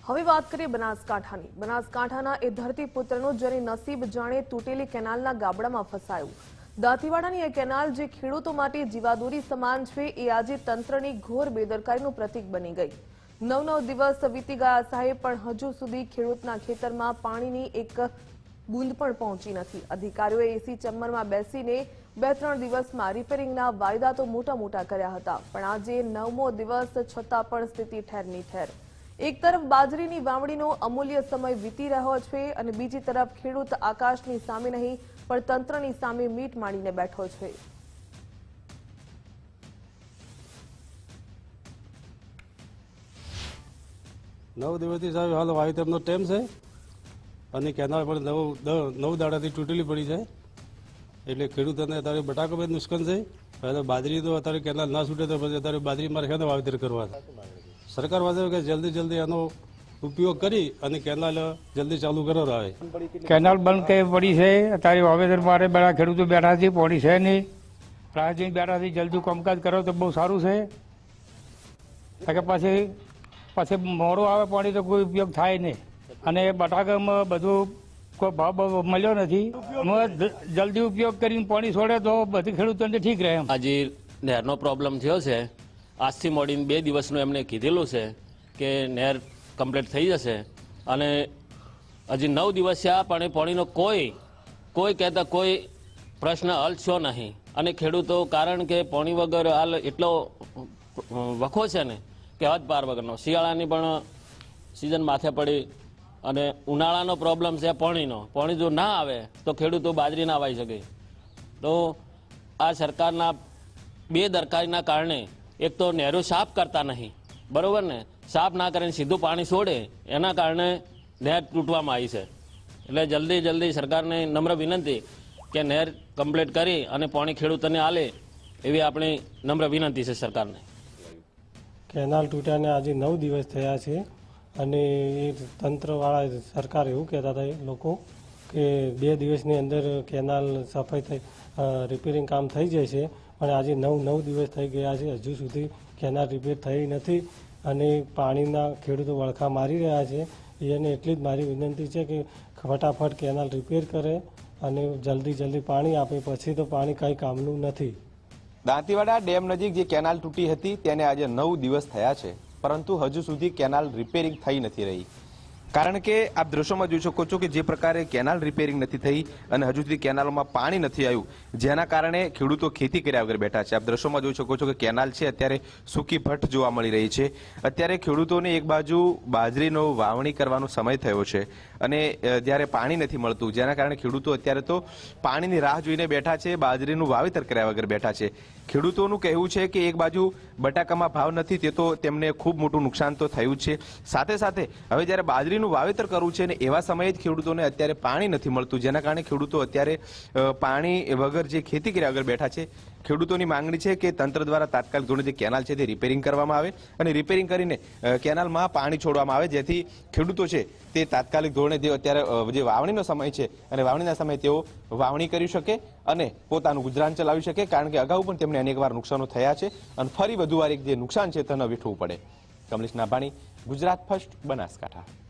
હવે વાત કરીએ બનાસકાંઠાની। બનાસકાંઠાના એ ધરતીપુત્રનું જેની નસીબ જાણે તૂટેલી કેનાલના ગાબડામાં ફસાયું। દાંતીવાડાની એ કેનાલ જે ખેડૂતો માટે જીવાદોરી સમાન છે એ આજે તંત્રની ઘોર બેદરકારીનું પ્રતીક બની ગઈ। 9 દિવસ વીતી ગયા સાહેબ, પણ હજુ સુધી ખેડૂતના ખેતરમાં પાણીની એક બૂંદ પણ પહોંચી નથી। અધિકારીઓએ એસી ચેમ્બરમાં બેસીને 2-3 દિવસમાં રિપેરિંગના વાયદા તો મોટા કર્યા હતા, પણ આજે 9મો દિવસ છતાં પણ સ્થિતિ ઠેરની ઠેર। એક તરફ બાજરીની વાવણીનો અમૂલ્ય સમય વીતી રહ્યો છે અને બીજી તરફ ખેડૂત આકાશની સામે નહીં પણ તંત્રની સામે મીટ માંડીને બેઠો છે। નવ દિવસથી સાહેબ હાલ વાવેતરનો ટાઈમ છે અને કેનાલ પણ નવ દાડાથી તૂટેલી પડી છે, એટલે ખેડૂતોને અત્યારે બટાકા પણ નુકસાન છે। હવે બાજરી તો અત્યારે કેનાલ ના છૂટે તો પછી અત્યારે બાજરી મારે છે વાવેતર કરવા। સરકાર પાસે કે જલ્દી એનો ઉપયોગ કરી અને કેનાલ જલ્દી ચાલુ કરો આવે। કેનાલ બંધ કે પડી છે, અત્યારે વાવેતર મારે બધા ખેડૂતો બેઠા છે, પાણી છે નહીં, રાહ જોઈને બેઠા છે। જલ્દી કામકાજ કરો તો બહુ સારું છે, પછી મોડું આવે પાણી તો કોઈ ઉપયોગ થાય નહીં અને બટાકામાં બધું કોઈ ભાવ મળ્યો નથી। જલ્દી ઉપયોગ કરીને પાણી છોડે તો બધી ખેડૂતોને ઠીક રહે। આજે નહેરનો પ્રોબ્લેમ થયો છે, આજથી મોડીને 2 દિવસનું એમને કીધેલું છે કે નહેર કમ્પ્લીટ થઈ જશે અને હજી 9 દિવસ થયા પણ પાણીનો કોઈ કહેતા કોઈ પ્રશ્ન હલ થયો નહીં અને ખેડૂતો કારણ કે પાણી વગર હાલ એટલો વખો છે ને કે હદ પાર વગરનો। શિયાળાની પણ સિઝન માથે પડી અને ઉનાળાનો પ્રોબ્લેમ છે પાણી જો ના આવે તો ખેડૂતો બાજરી ના વાવી શકે। તો આ સરકારના બેદરકારીના કારણે એક તો નહેરો સાફ કરતા નહીં, બરોબર ને, સાફ ના કરીને સીધું પાણી છોડે, એના કારણે નહેર તૂટવામાં આવી છે। એટલે જલ્દી સરકારને નમ્ર વિનંતી કે નહેર કમ્પ્લીટ કરી અને પાણી ખેડૂતોને આલે એવી આપણી નમ્ર વિનંતી છે સરકારને। કેનાલ તૂટ્યાને આજે 9 દિવસ થયા છે અને એ તંત્રવાળા સરકાર એવું કહેતા હતા લોકો કે 2 દિવસની અંદર કેનાલ સફાઈ થઈ રિપેરિંગ કામ થઈ જશે, પણ આજે 9 દિવસ થઈ ગયા છે, હજુ સુધી કેનાલ રિપેર થઈ નથી અને પાણીના ખેડૂતો વળખા મારી રહ્યા છે। એને એટલી જ મારી વિનંતી છે કે ફટાફટ કેનાલ રિપેર કરે અને જલ્દી પાણી આપે, પછી તો પાણી કંઈ કામનું નથી। દાંતીવાડા ડેમ નજીક જે કેનાલ તૂટી હતી તેને આજે 9 દિવસ થયા છે, પરંતુ હજુ સુધી કેનાલ રિપેરિંગ થઈ નથી રહી। કારણ કે આપ દ્રશ્યોમાં જોઈ શકો છો કે જે પ્રકારે કેનાલ રિપેરિંગ નથી થઈ અને હજુ સુધી કેનાલોમાં પાણી નથી આવ્યું, જેના કારણે ખેડૂતો ખેતી કર્યા વગર બેઠા છે। આપ દ્રશ્યોમાં જોઈ શકો છો કે કેનાલ છે અત્યારે સૂકી ભટ્ટ જોવા મળી રહી છે। અત્યારે ખેડૂતોને એક બાજુ બાજરીનો વાવણી કરવાનો સમય થયો છે અને જ્યારે પાણી નથી મળતું, જેના કારણે ખેડૂતો અત્યારે તો પાણીની રાહ જોઈને બેઠા છે, બાજરીનું વાવેતર કર્યા વગર બેઠા છે। ખેડૂતોનું કહેવું છે કે એક બાજુ બટાકામાં ભાવ નથી, તે તો તેમને ખૂબ મોટું નુકસાન તો થયું જ છે, સાથે હવે જ્યારે બાજરીનું વાવેતર કરવું છે ને એવા સમયે જ ખેડૂતોને અત્યારે પાણી નથી મળતું, જેના કારણે ખેડૂતો અત્યારે પાણી વગર જે ખેતી કર્યા વગર બેઠા છે। ખેડૂતોની માંગણી છે કે તંત્ર દ્વારા તાત્કાલિક ધોરણે જે કેનાલ છે તે રિપેરિંગ કરવામાં આવે અને રિપેરિંગ કરીને કેનાલમાં પાણી છોડવામાં આવે, જેથી ખેડૂતો છે તે તાત્કાલિક ધોરણે જે અત્યારે જે વાવણીનો સમય છે અને વાવણીના સમયે તેઓ વાવણી કરી શકે અને પોતાનું ગુજરાન ચલાવી શકે। કારણ કે અગાઉ પણ તેમને અનેકવાર નુકસાનો થયા છે અને ફરી વધુ વાર એક જે નુકસાન છે તેને વેઠવું પડે। કમલેશ નાભાણી, ગુજરાત ફર્સ્ટ, બનાસકાંઠા।